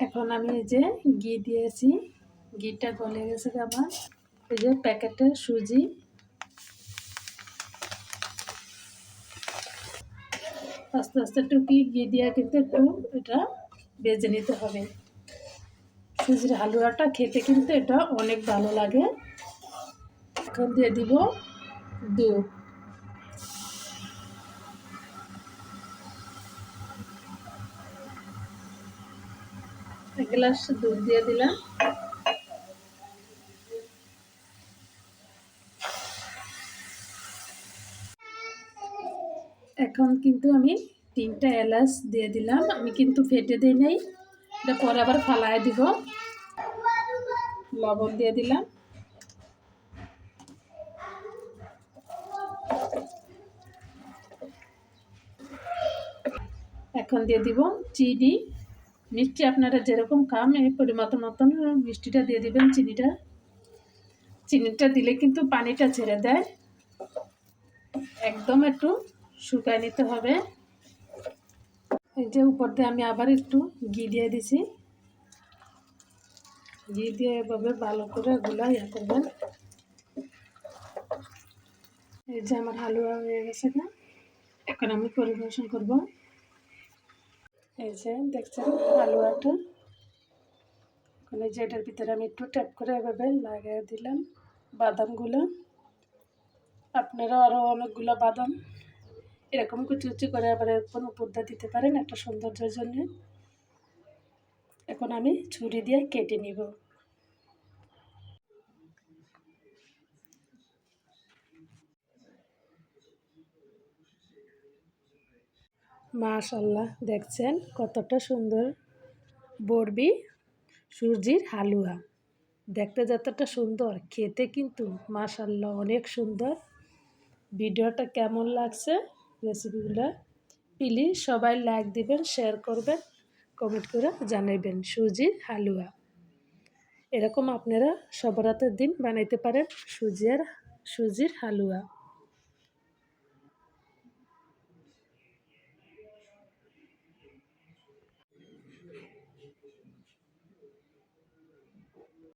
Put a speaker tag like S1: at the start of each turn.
S1: এখন আমি এই যে ঘি দিয়েছি, ঘিটা গলে গেছে আমার। এই যে প্যাকেটের সুজি, আস্তে আস্তে টুকি ঘি দিয়ে কিন্তু একটু এটা ভেজে নিতে হবে। সুজির হালুয়াটা খেতে কিন্তু এটা অনেক ভালো লাগে। এখন দিয়ে দিব দুধ। এক গ্লাস দুধ দিয়ে দিলাম। এখন কিন্তু আমি 3টা এলাচ দিয়ে দিলাম। আমি কিন্তু ফেটে দিই নাই, এটা পরে আবার ফালায় দিব। লবণ দিয়ে দিলাম। এখন দিয়ে দিব চিনি। মিষ্টি আপনারা যেরকম খান এই পরিমাণ মতন মিষ্টিটা দিয়ে দিবেন। চিনিটা দিলে কিন্তু পানিটা ছেড়ে দেয়, একদম একটু শুকায় নিতে হবে। এই যে উপর দিয়ে আমি আবার একটু ঘি দিয়ে দিছি। ঘি দিয়ে এভাবে ভালো করে ইয়া করবেন। এই যে আমার হালুয়া হয়ে গেছে না, এখন আমি পরিবেশন করব। এই যে দেখছেন হালুয়াটা। এখন এই যে এটার ভিতরে আমি একটু ট্যাপ করে এভাবে লাগিয়ে দিলাম বাদামগুলো। আপনারা আরও অনেকগুলো বাদাম এরকম কুচি কুচি করে আবার এরকম উপর দিয়ে দিতে পারেন একটা সৌন্দর্যের জন্য। এখন আমি ছুরি দিয়ে কেটে নিব। মাশাআল্লাহ, দেখছেন কতটা সুন্দর বরবি সুজির হালুয়া। দেখতে যতটা সুন্দর, খেতে কিন্তু মাশাআল্লাহ অনেক সুন্দর। ভিডিওটা কেমন লাগছে, রেসিপিগুলো প্লিজ সবাই লাইক দিবেন, শেয়ার করবেন, কমেন্ট করে জানাবেন। সুজির হালুয়া এরকম আপনারা সবরাতের দিন বানাইতে পারেন সুজির হালুয়া।